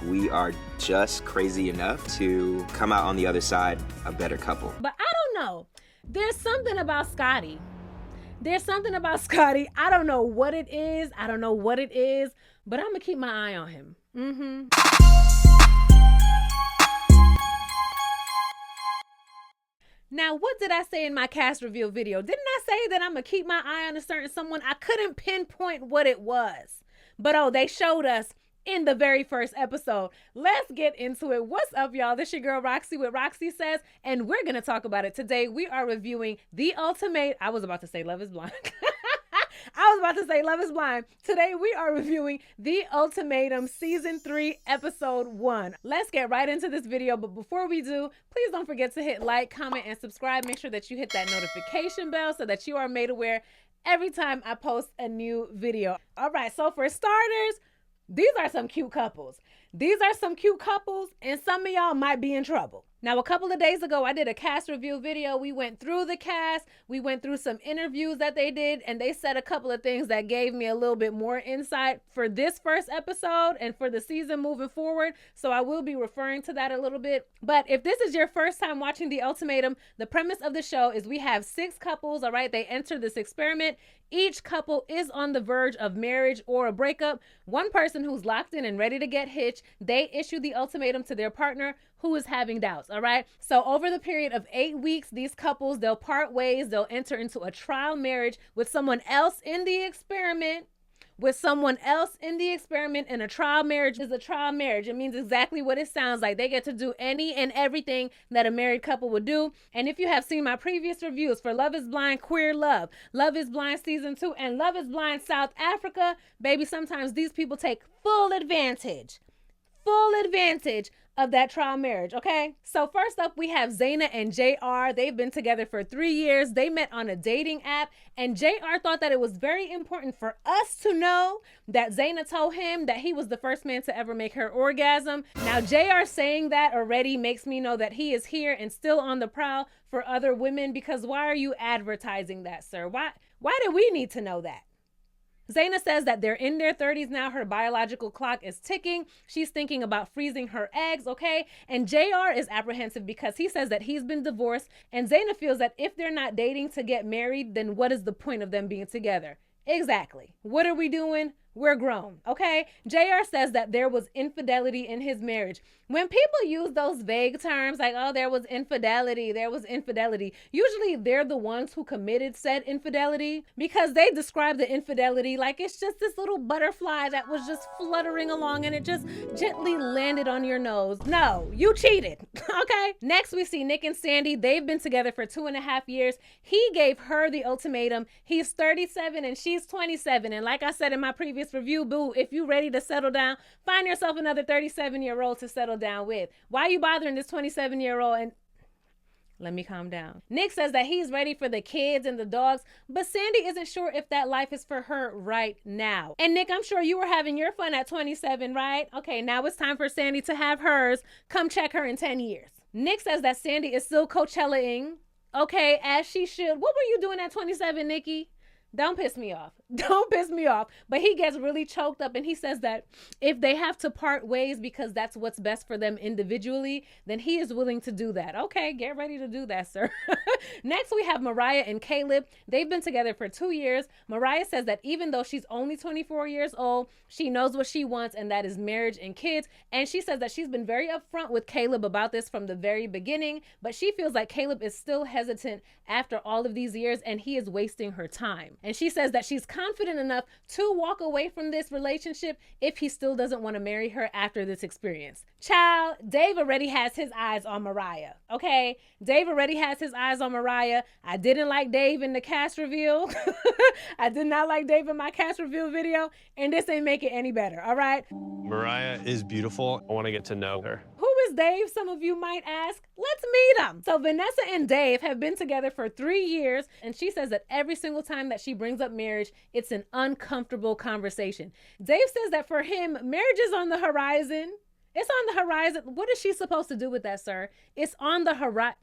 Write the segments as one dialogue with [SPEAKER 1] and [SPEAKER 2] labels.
[SPEAKER 1] We are just crazy enough to come out on the other side a better couple.
[SPEAKER 2] But I don't know. There's something about Scotty. I don't know what it is. But I'm going to keep my eye on him. Now, what did I say in my cast reveal video? Didn't I say that I'm going to keep my eye on a certain someone? I couldn't pinpoint what it was. But they showed us in the very first episode. Let's get into it. What's up, y'all? This your girl Roxie with Roxiie Says, and we're going to talk about it today. We are reviewing The Ultimatum. I was about to say Love is Blind. Today we are reviewing The Ultimatum Season 3, Episode 1. Let's get right into this video, but before we do, please don't forget to hit like, comment, and subscribe. Make sure that you hit that notification bell so that you are made aware every time I post a new video. All right, so for starters, these are some cute couples. And some of y'all might be in trouble. Now, a couple of days ago, I did a cast review video. We went through the cast. We went through some interviews that they did, and they said a couple of things that gave me a little bit more insight for this first episode and for the season moving forward. So I will be referring to that a little bit. But if this is your first time watching The Ultimatum, the premise of the show is we have 6 couples, all right? They enter this experiment. Each couple is on the verge of marriage or a breakup. One person who's locked in and ready to get hitched, they issue the ultimatum to their partner who is having doubts, all right? So over the period of 8 weeks, these couples, they'll part ways. They'll enter into a trial marriage with someone else in the experiment. And a trial marriage is a trial marriage. It means exactly what it sounds like. They get to do any and everything that a married couple would do. And if you have seen my previous reviews for Love is Blind Queer Love, Love is Blind Season 2, and Love is Blind South Africa, baby, sometimes these people take full advantage of that trial marriage, okay? So first up, we have Zaina and JR. They've been together for 3 years. They met on a dating app, and JR thought that it was very important for us to know that Zaina told him that he was the first man to ever make her orgasm. Now, JR saying that already makes me know that he is here and still on the prowl for other women, because why are you advertising that, sir? Why do we need to know that? Zaina says that they're in their 30s now. Her biological clock is ticking. She's thinking about freezing her eggs, okay? And JR is apprehensive because he says that he's been divorced, and Zaina feels that if they're not dating to get married, then what is the point of them being together? Exactly. What are we doing? We're grown, okay? JR says that there was infidelity in his marriage. When people use those vague terms like, oh, there was infidelity, usually they're the ones who committed said infidelity, because they describe the infidelity like it's just this little butterfly that was just fluttering along and it just gently landed on your nose. No, you cheated, okay? Next, we see Nick and Sandy. They've been together for 2.5 years. He gave her the ultimatum. He's 37 and she's 27. And like I said in my previous review, boo, if you ready to settle down, find yourself another 37-year-old to settle down with. Why are you bothering this 27-year-old? And let me calm down. Nick says that he's ready for the kids and the dogs, but Sandy isn't sure if that life is for her right now. And Nick, I'm sure you were having your fun at 27, right? Okay, now it's time for Sandy to have hers. Come check her in 10 years. Nick says that Sandy is still Coachella-ing. Okay, as she should. What were you doing at 27, Nikki? Don't piss me off. But he gets really choked up and he says that if they have to part ways because that's what's best for them individually, then he is willing to do that. Okay, get ready to do that, sir. Next, we have Mariah and Caleb. They've been together for 2 years. Mariah says that even though she's only 24 years old, she knows what she wants, and that is marriage and kids. And she says that she's been very upfront with Caleb about this from the very beginning, but she feels like Caleb is still hesitant after all of these years and he is wasting her time. And she says that she's confident enough to walk away from this relationship if he still doesn't want to marry her after this experience. Child, Dave already has his eyes on Mariah, okay? Dave already has his eyes on Mariah. I didn't like Dave in the cast reveal. I did not like Dave in my cast reveal video, and this ain't make it any better, all right?
[SPEAKER 3] Mariah is beautiful. I want to get to know her.
[SPEAKER 2] Who is Dave, some of you might ask? Let's meet him. So Vanessa and Dave have been together for 3 years, and she says that every single time that she brings up marriage, it's an uncomfortable conversation. Dave says that for him, marriage is on the horizon. It's on the horizon. What is she supposed to do with that, sir? It's on the horizon.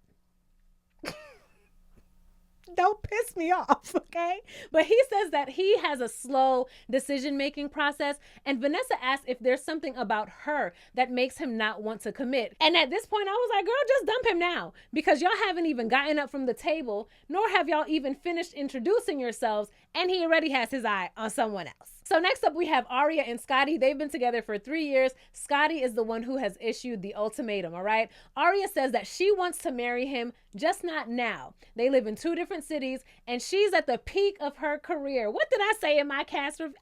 [SPEAKER 2] Don't piss me off, okay? But he says that he has a slow decision-making process, and Vanessa asks if there's something about her that makes him not want to commit. And at this point, I was like, girl, just dump him now, because y'all haven't even gotten up from the table, nor have y'all even finished introducing yourselves, and he already has his eye on someone else. So next up, we have Aria and Scotty. They've been together for 3 years. Scotty is the one who has issued the ultimatum, all right? Aria says that she wants to marry him, just not now. They live in 2 different cities, and she's at the peak of her career. What did I say in my cast review?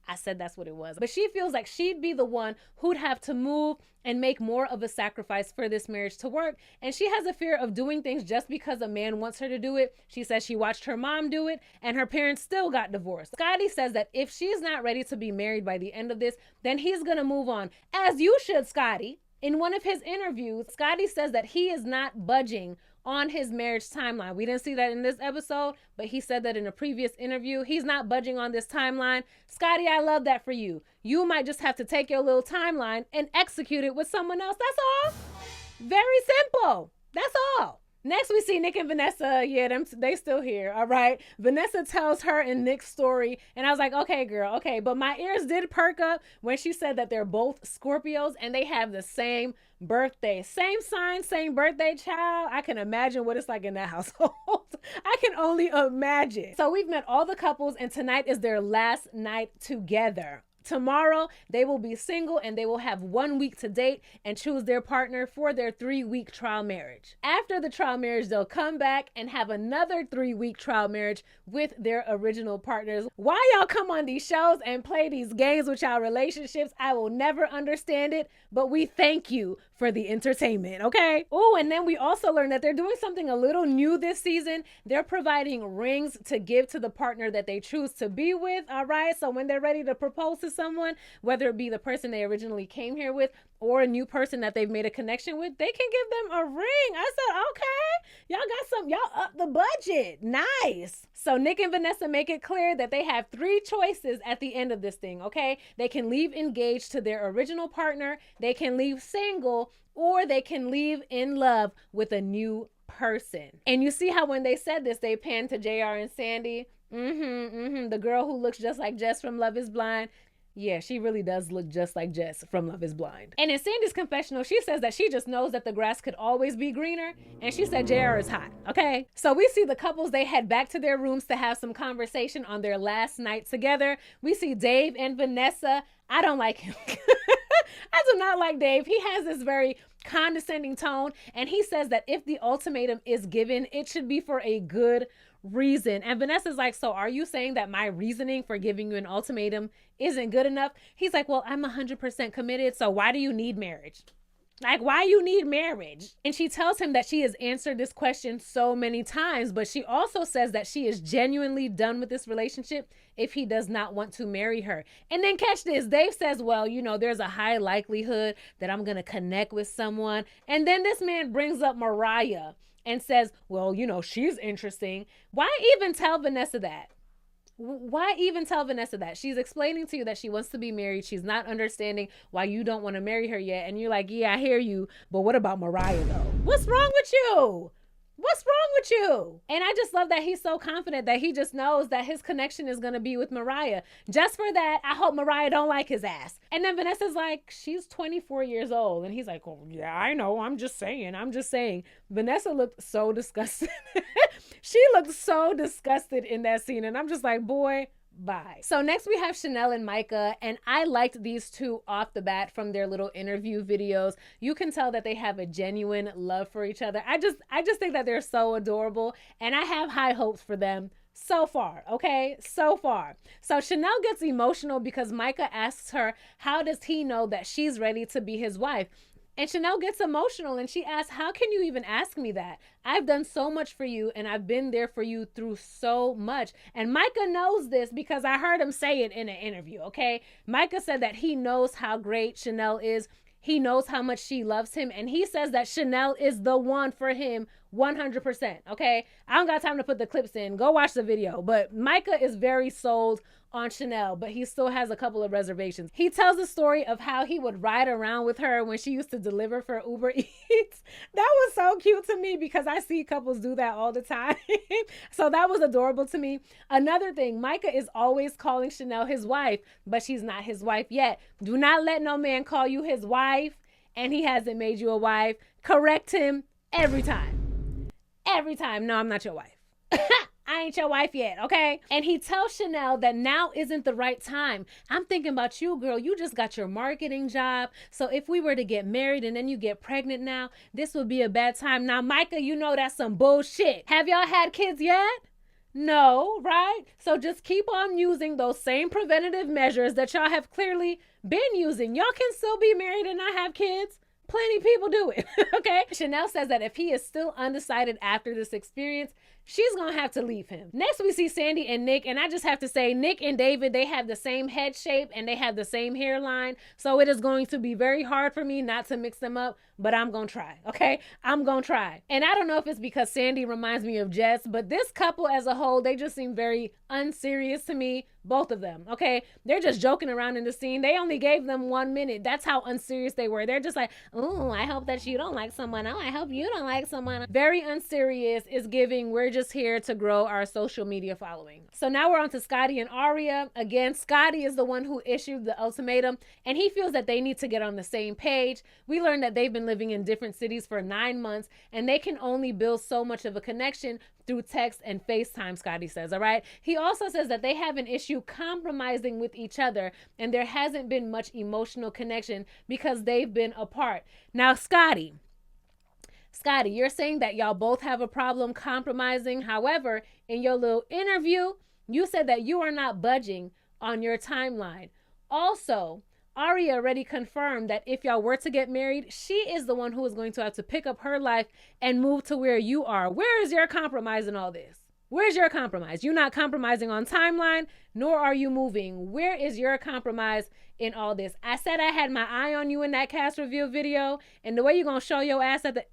[SPEAKER 2] I said that's what it was. But she feels like she'd be the one who'd have to move and make more of a sacrifice for this marriage to work. And she has a fear of doing things just because a man wants her to do it. She says she watched her mom do it, and her parents still got divorced. Scotty says that if she's not ready to be married by the end of this, then he's gonna move on. As you should, Scotty. In one of his interviews, Scotty says that he is not budging on his marriage timeline. We didn't see that in this episode, but he said that in a previous interview. He's not budging on this timeline. Scotty, I love that for you. You might just have to take your little timeline and execute it with someone else. That's all. Very simple. That's all. Next, we see Nick and Vanessa. Yeah, they still here, all right? Vanessa tells her and Nick's story, and I was like, okay, girl, okay. But my ears did perk up when she said that they're both Scorpios, and they have the same birthday. Same sign, same birthday, child. I can imagine what it's like in that household. I can only imagine. So we've met all the couples, and tonight is their last night together. Tomorrow, they will be single and they will have 1 week to date and choose their partner for their 3-week trial marriage. After the trial marriage, they'll come back and have another 3-week trial marriage with their original partners. Why y'all come on these shows and play these games with y'all relationships, I will never understand it, but we thank you for the entertainment, okay? Oh, and then we also learned that they're doing something a little new this season. They're providing rings to give to the partner that they choose to be with, all right? So when they're ready to propose to someone, whether it be the person they originally came here with or a new person that they've made a connection with, they can give them a ring. I said, okay, y'all got some, y'all up the budget. Nice. So Nick and Vanessa make it clear that they have 3 choices at the end of this thing, okay? They can leave engaged to their original partner, they can leave single, or they can leave in love with a new person. And you see how when they said this, they panned to JR and Sandy. The girl who looks just like Jess from Love is Blind. Yeah, she really does look just like Jess from Love is Blind. And in Sandy's confessional, she says that she just knows that the grass could always be greener. And she said JR is hot, okay? So we see the couples, they head back to their rooms to have some conversation on their last night together. We see Dave and Vanessa. I don't like him. I do not like Dave. He has this very condescending tone. And he says that if the ultimatum is given, it should be for a good reason. And Vanessa's like, so are you saying that my reasoning for giving you an ultimatum isn't good enough? He's like, well, I'm 100% committed. So why do you need marriage? Like, why you need marriage? And she tells him that she has answered this question so many times, but she also says that she is genuinely done with this relationship if he does not want to marry her. And then catch this, Dave says, well, you know, there's a high likelihood that I'm going to connect with someone. And then this man brings up Mariah and says, well, you know, she's interesting. Why even tell Vanessa that? Why even tell Vanessa that? She's explaining to you that she wants to be married. She's not understanding why you don't want to marry her yet. And you're like, yeah, I hear you. But what about Mariah though? What's wrong with you? What's wrong with you? And I just love that he's so confident that he just knows that his connection is going to be with Mariah. Just for that, I hope Mariah don't like his ass. And then Vanessa's like, she's 24 years old. And he's like, oh, yeah, I know. I'm just saying. Vanessa looked so disgusted. She looked so disgusted in that scene. And I'm just like, boy, bye. So next we have Chanel and Micah, and I liked these two off the bat from their little interview videos. You can tell that they have a genuine love for each other. I just think that they're so adorable, and I have high hopes for them so far, okay? So far. So Chanel gets emotional because Micah asks her, how does he know that she's ready to be his wife? And Chanel gets emotional and she asks, how can you even ask me that? I've done so much for you and I've been there for you through so much. And Micah knows this because I heard him say it in an interview, okay? Micah said that he knows how great Chanel is. He knows how much she loves him. And he says that Chanel is the one for him 100%. Okay. I don't got time to put the clips in. Go watch the video. But Micah is very sold on Chanel, but he still has a couple of reservations. He tells the story of how he would ride around with her when she used to deliver for Uber Eats. That was so cute to me because I see couples do that all the time. So that was adorable to me. Another thing, Micah is always calling Chanel his wife, but she's not his wife yet. Do not let no man call you his wife and he hasn't made you a wife. Correct him every time. Every time. No, I'm not your wife. I ain't your wife yet, okay? And he tells Chanel that now isn't the right time. I'm thinking about you, girl. You just got your marketing job. So if we were to get married and then you get pregnant now, this would be a bad time. Now, Micah, you know that's some bullshit. Have y'all had kids yet? No, right? So just keep on using those same preventative measures that y'all have clearly been using. Y'all can still be married and not have kids. Plenty people do it, okay? Chanel says that if he is still undecided after this experience, she's gonna have to leave him. Next, we see Sandy and Nick, and I just have to say, Nick and David, they have the same head shape and they have the same hairline, so it is going to be very hard for me not to mix them up, but I'm gonna try, okay? I'm gonna try. And I don't know if it's because Sandy reminds me of Jess, but this couple as a whole, they just seem very unserious to me, both of them, okay? They're just joking around in the scene. They only gave them 1 minute. That's how unserious they were. They're just like, oh, I hope that you don't like someone. Oh, I hope you don't like someone. Very unserious. Is giving, we're just here to grow our social media following. So now we're on to Scotty and Aria. Again, Scotty is the one who issued the ultimatum, and he feels that they need to get on the same page. We learned that they've been living in different cities for 9 months, and they can only build so much of a connection through text and FaceTime, Scotty says, all right? He also says that they have an issue compromising with each other, and there hasn't been much emotional connection because they've been apart. Now, Scotty, you're saying that y'all both have a problem compromising. However, in your little interview, you said that you are not budging on your timeline. Also, Aria already confirmed that if y'all were to get married, she is the one who is going to have to pick up her life and move to where you are. Where is your compromise in all this? Where's your compromise? You're not compromising on timeline, nor are you moving. Where is your compromise in all this? I said I had my eye on you in that cast reveal video, and the way you're going to show your ass at the...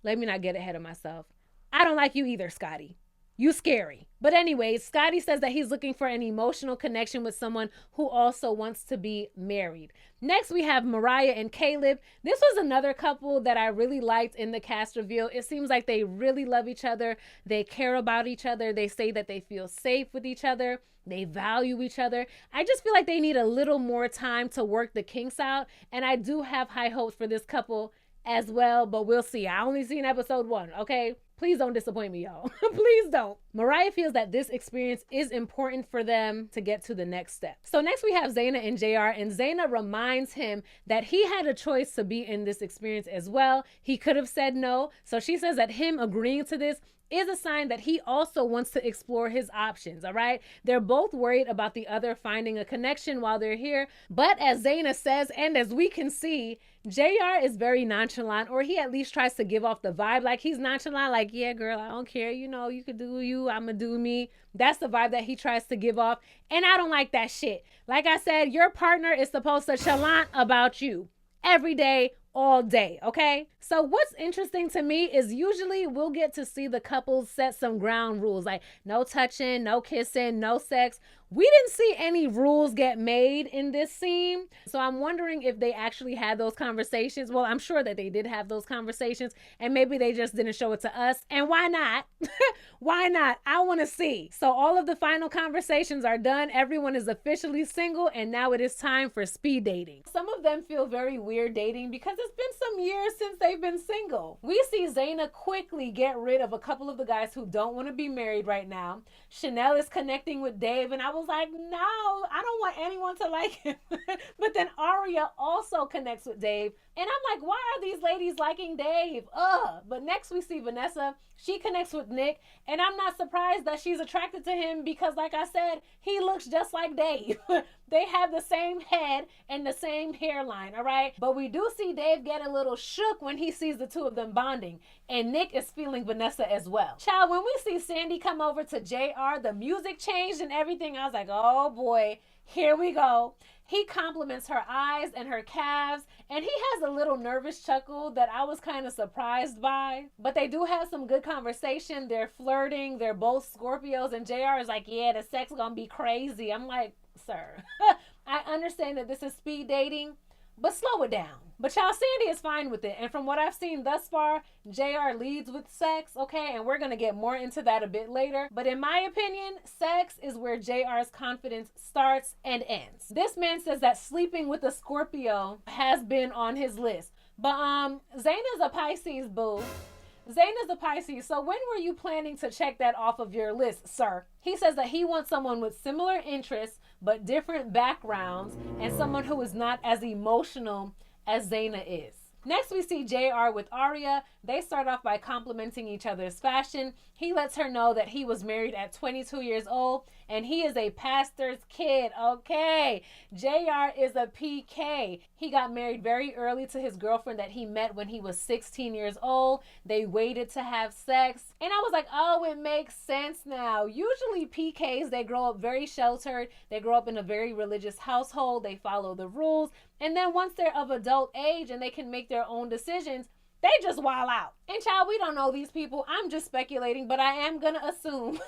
[SPEAKER 2] Let me not get ahead of myself. I don't like you either, Scotty. You scary. But anyways, Scotty says that he's looking for an emotional connection with someone who also wants to be married. Next, we have Mariah and Caleb. This was another couple that I really liked in the cast reveal. It seems like they really love each other. They care about each other. They say that they feel safe with each other. They value each other. I just feel like they need a little more time to work the kinks out. And I do have high hopes for this couple as well, but we'll see. I only seen episode 1, okay? Please don't disappoint me, y'all. Please don't. Mariah feels that this experience is important for them to get to the next step. So next we have Zaina and JR, and Zaina reminds him that he had a choice to be in this experience as well. He could have said no. So she says that him agreeing to this is a sign that he also wants to explore his options, all right? They're both worried about the other finding a connection while they're here. But as Zaina says, and as we can see, JR is very nonchalant, or he at least tries to give off the vibe like he's nonchalant, like, yeah, girl, I don't care. You know, you could do you, I'm gonna do me. That's the vibe that he tries to give off. And I don't like that shit. Like I said, your partner is supposed to chalant about you every day, all day, okay? So what's interesting to me is usually we'll get to see the couples set some ground rules, like no touching, no kissing, no sex. We didn't see any rules get made in this scene. So I'm wondering if they actually had those conversations. Well, I'm sure that they did have those conversations, and maybe they just didn't show it to us. And why not? Why not? I want to see. So all of the final conversations are done. Everyone is officially single, and now it is time for speed dating. Some of them feel very weird dating because it's been some years since they've been single. We see Zaina quickly get rid of a couple of the guys who don't want to be married right now. Chanel is connecting with Dave, and I was like, no, I don't want anyone to like him. But then Aria also connects with Dave, and I'm like, why are these ladies liking Dave? But next we see Vanessa. She connects with Nick, and I'm not surprised that she's attracted to him because, like I said, he looks just like Dave. They have the same head and the same hairline, all right? But we do see Dave get a little shook when he sees the two of them bonding, and Nick is feeling Vanessa as well. Child, when we see Sandy come over to JR, the music changed and everything. I was like, oh boy, here we go. He compliments her eyes and her calves, and he has a little nervous chuckle that I was kind of surprised by. But they do have some good conversation. They're flirting. They're both Scorpios, and JR is like, yeah, the sex gonna be crazy. I'm like, sir, I understand that this is speed dating, but slow it down. But y'all, Sandy is fine with it. And from what I've seen thus far, JR leads with sex, okay? And we're going to get more into that a bit later. But in my opinion, sex is where JR's confidence starts and ends. This man says that sleeping with a Scorpio has been on his list. But Zaina's a Pisces, boo. Zaina's a Pisces, so when were you planning to check that off of your list, sir? He says that he wants someone with similar interests but different backgrounds, and someone who is not as emotional as Zaina is. Next, we see JR with Aria. They start off by complimenting each other's fashion. He lets her know that he was married at 22 years old and he is a pastor's kid. Okay, JR is a PK. He got married very early to his girlfriend that he met when he was 16 years old. They waited to have sex. And I was like, oh, it makes sense now. Usually PKs, they grow up very sheltered. They grow up in a very religious household. They follow the rules. And then once they're of adult age and they can make their own decisions, they just wild out. And child, we don't know these people. I'm just speculating, but I am going to assume,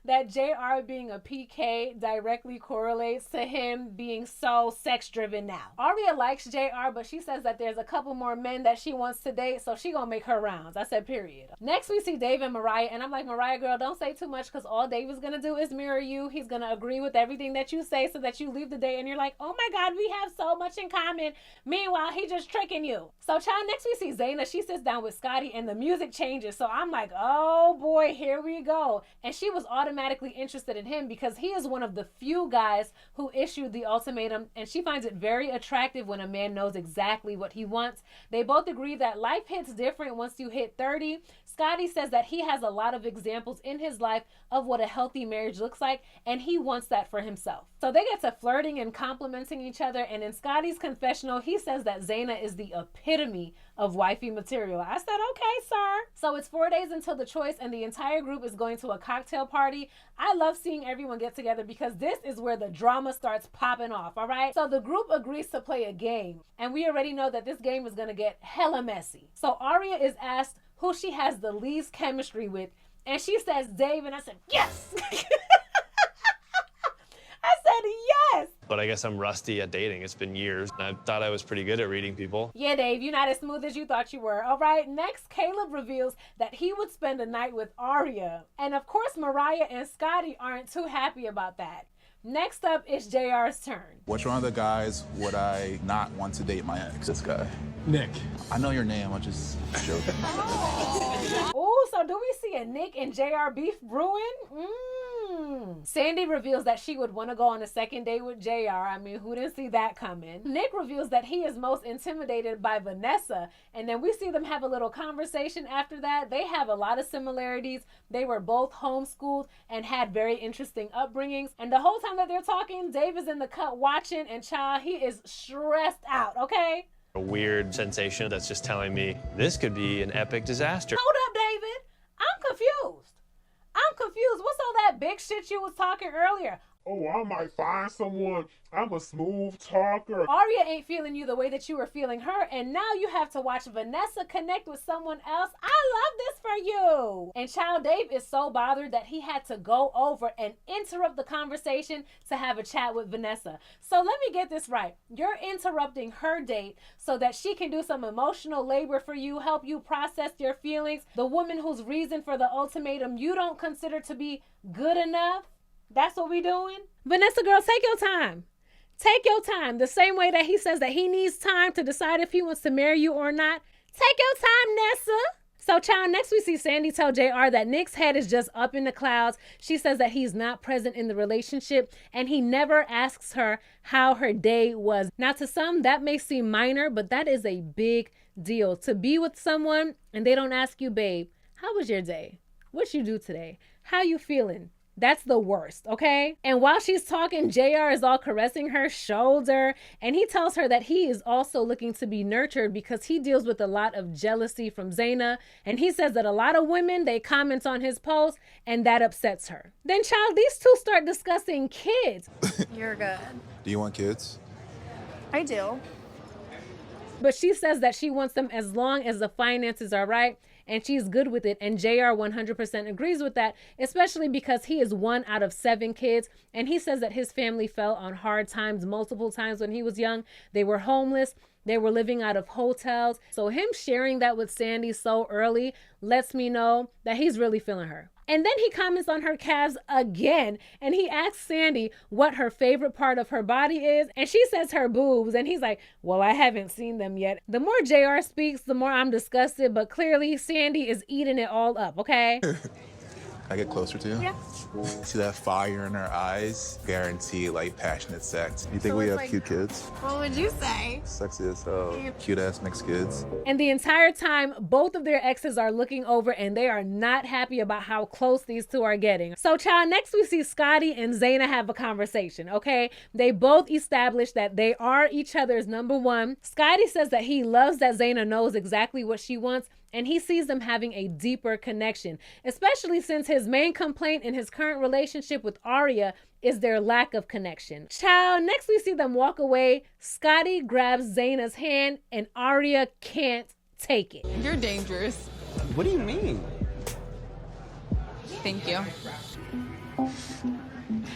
[SPEAKER 2] that JR being a PK directly correlates to him being so sex driven now. Aria likes JR, but she says that there's a couple more men that she wants to date, so she gonna make her rounds. I said period. Next we see Dave and Mariah, and I'm like, Mariah girl, don't say too much because all Dave is gonna do is mirror you. He's gonna agree with everything that you say so that you leave the date and you're like, oh my God, we have so much in common. Meanwhile, he just tricking you. So child, next we see Zaina. She sits down with Scotty and the music changes. So I'm like, oh boy, here we go. And she was automatically interested in him because he is one of the few guys who issued the ultimatum, and she finds it very attractive when a man knows exactly what he wants. They both agree that life hits different once you hit 30. Scotty says that he has a lot of examples in his life of what a healthy marriage looks like, and he wants that for himself. So they get to flirting and complimenting each other, and in Scotty's confessional, he says that Zaina is the epitome of wifey material. I said, okay, sir. So it's 4 days until the choice, and the entire group is going to a cocktail party. I love seeing everyone get together because this is where the drama starts popping off, all right? So the group agrees to play a game, and we already know that this game is going to get hella messy. So Aria is asked who she has the least chemistry with, and she says Dave, and I said, yes! I said yes!
[SPEAKER 3] But I guess I'm rusty at dating. It's been years. I thought I was pretty good at reading people.
[SPEAKER 2] Yeah, Dave, you're not as smooth as you thought you were. All right, next, Caleb reveals that he would spend a night with Aria. And of course, Mariah and Scotty aren't too happy about that. Next up is JR's turn.
[SPEAKER 4] Which one of the guys would I not want to date my ex?
[SPEAKER 5] This guy.
[SPEAKER 4] Nick. I know your name, I'm just joking.
[SPEAKER 2] Ooh, so do we see a Nick and JR beef brewing? Sandy reveals that she would want to go on a second date with JR. I mean, who didn't see that coming? Nick reveals that he is most intimidated by Vanessa. And then we see them have a little conversation after that. They have a lot of similarities. They were both homeschooled and had very interesting upbringings. And the whole time that they're talking, Dave is in the cut watching, and child, he is stressed out, okay?
[SPEAKER 3] A weird sensation that's just telling me this could be an epic disaster.
[SPEAKER 2] Hold up, David. I'm confused. What's all that big shit you was talking earlier?
[SPEAKER 6] Oh, I might find someone. I'm a smooth talker.
[SPEAKER 2] Aria ain't feeling you the way that you were feeling her, and now you have to watch Vanessa connect with someone else. I love this for you. And child, Dave is so bothered that he had to go over and interrupt the conversation to have a chat with Vanessa. So let me get this right. You're interrupting her date so that she can do some emotional labor for you, help you process your feelings. The woman whose reason for the ultimatum you don't consider to be good enough. That's what we doing? Vanessa, girl, take your time. Take your time. The same way that he says that he needs time to decide if he wants to marry you or not. Take your time, Nessa. So, child, next we see Sandy tell JR that Nick's head is just up in the clouds. She says that he's not present in the relationship and he never asks her how her day was. Now, to some, that may seem minor, but that is a big deal. To be with someone and they don't ask you, babe, how was your day? What you do today? How you feeling? That's the worst, okay? And while she's talking, JR is all caressing her shoulder, and he tells her that he is also looking to be nurtured because he deals with a lot of jealousy from Zaina, and he says that a lot of women, they comment on his post, and that upsets her. Then, child, these two start discussing kids.
[SPEAKER 5] You're good.
[SPEAKER 4] Do you want kids?
[SPEAKER 5] I do.
[SPEAKER 2] But she says that she wants them as long as the finances are right, and she's good with it. And JR 100% agrees with that, especially because he is 1 out of 7 kids. And he says that his family fell on hard times multiple times when he was young. They were homeless. They were living out of hotels. So him sharing that with Sandy so early lets me know that he's really feeling her. And then he comments on her calves again, and he asks Sandy what her favorite part of her body is, and she says her boobs, and he's like, well, I haven't seen them yet. The more JR speaks, the more I'm disgusted, but clearly Sandy is eating it all up, okay?
[SPEAKER 4] Can I get closer to you?
[SPEAKER 5] Yeah.
[SPEAKER 4] See that fire in her eyes? Guarantee like passionate sex. You think
[SPEAKER 5] So
[SPEAKER 4] we
[SPEAKER 5] it's
[SPEAKER 4] have
[SPEAKER 5] like-
[SPEAKER 4] cute kids?
[SPEAKER 5] What would you say?
[SPEAKER 4] Sexy as hell. Cute ass mixed kids.
[SPEAKER 2] And the entire time, both of their exes are looking over and they are not happy about how close these two are getting. So, child, next we see Scotty and Zaina have a conversation, okay? They both establish that they are each other's number one. Scotty says that he loves that Zaina knows exactly what she wants, and he sees them having a deeper connection, especially since his main complaint in his current relationship with Arya is their lack of connection. Child, next we see them walk away. Scotty grabs Zaina's hand and Arya can't take it.
[SPEAKER 7] You're dangerous.
[SPEAKER 1] What do you mean?
[SPEAKER 7] Thank you.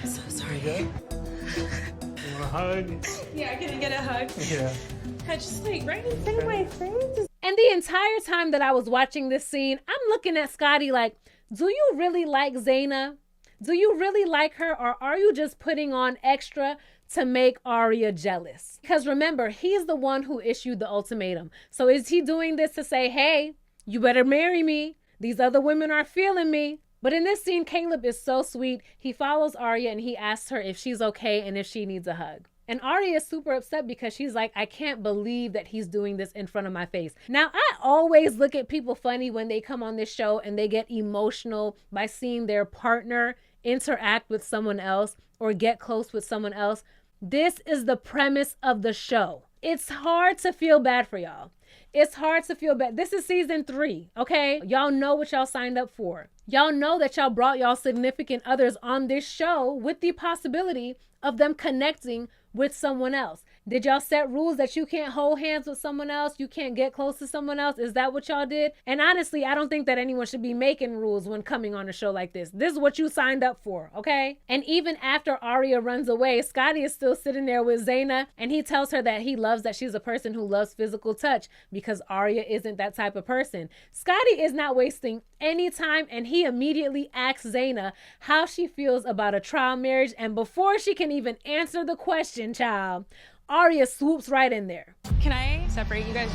[SPEAKER 5] So sorry.
[SPEAKER 6] You want a hug?
[SPEAKER 7] Yeah, can I get a hug?
[SPEAKER 6] Yeah.
[SPEAKER 7] I just like right in front of my face.
[SPEAKER 2] And the entire time that I was watching this scene, I'm looking at Scotty like, do you really like Zaina? Do you really like her, or are you just putting on extra to make Arya jealous? Because remember, he's the one who issued the ultimatum. So is he doing this to say, hey, you better marry me? These other women are feeling me. But in this scene, Caleb is so sweet. He follows Arya and he asks her if she's okay and if she needs a hug. And Arya is super upset because she's like, I can't believe that he's doing this in front of my face. Now, I always look at people funny when they come on this show and they get emotional by seeing their partner interact with someone else or get close with someone else. This is the premise of the show. It's hard to feel bad for y'all. It's hard to feel bad. This is season 3, okay? Y'all know what y'all signed up for. Y'all know that y'all brought y'all significant others on this show with the possibility of them connecting with someone else. Did y'all set rules that you can't hold hands with someone else? You can't get close to someone else? Is that what y'all did? And honestly, I don't think that anyone should be making rules when coming on a show like this. This is what you signed up for, okay? And even after Arya runs away, Scotty is still sitting there with Zaina, and he tells her that he loves that she's a person who loves physical touch because Arya isn't that type of person. Scotty is not wasting any time, and he immediately asks Zaina how she feels about a trial marriage, and before she can even answer the question, child, Arya swoops right in there.
[SPEAKER 7] Can I separate you guys?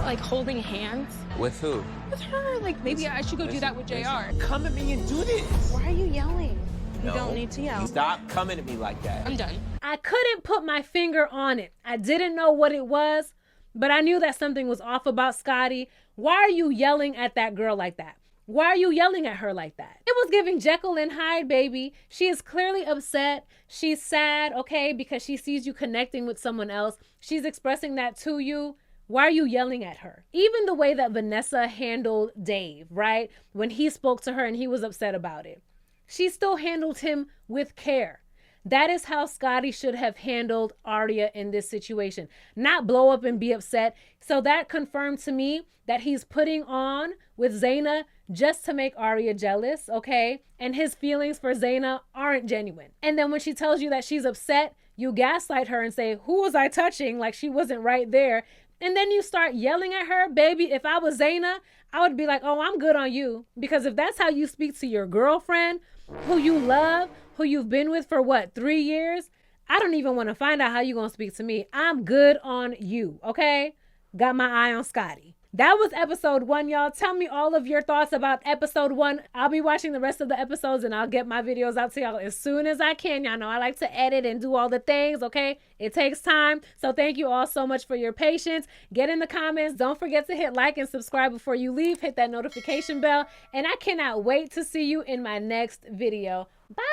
[SPEAKER 7] Like holding hands
[SPEAKER 1] With who?
[SPEAKER 7] with her? Like maybe I should go do that with JR.
[SPEAKER 1] Come at me and do this.
[SPEAKER 5] Why are you yelling? You
[SPEAKER 1] No.
[SPEAKER 5] don't need to yell.
[SPEAKER 1] Stop coming at me like that.
[SPEAKER 7] I'm done.
[SPEAKER 2] I couldn't put my finger on it. I didn't know what it was, but I knew that something was off about Scotty. Why are you yelling at that girl like that? Why are you yelling at her like that? It was giving Jekyll and Hyde, baby. She is clearly upset. She's sad, okay, because she sees you connecting with someone else. She's expressing that to you. Why are you yelling at her? Even the way that Vanessa handled Dave, right? When he spoke to her and he was upset about it. She still handled him with care. That is how Scotty should have handled Arya in this situation. Not blow up and be upset. So that confirmed to me that he's putting on with Zaina just to make Arya jealous, okay? And his feelings for Zaina aren't genuine. And then when she tells you that she's upset, you gaslight her and say, who was I touching? Like she wasn't right there. And then you start yelling at her. Baby, if I was Zaina, I would be like, oh, I'm good on you. Because if that's how you speak to your girlfriend, who you love, who you've been with for what, 3 years? I don't even want to find out how you're going to speak to me. I'm good on you, okay? Got my eye on Scotty. That was episode 1, y'all. Tell me all of your thoughts about episode 1. I'll be watching the rest of the episodes and I'll get my videos out to y'all as soon as I can. Y'all know I like to edit and do all the things, okay? It takes time. So thank you all so much for your patience. Get in the comments. Don't forget to hit like and subscribe before you leave. Hit that notification bell. And I cannot wait to see you in my next video. Bye!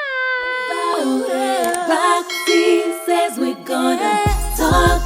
[SPEAKER 8] Roxiie says we're gonna talk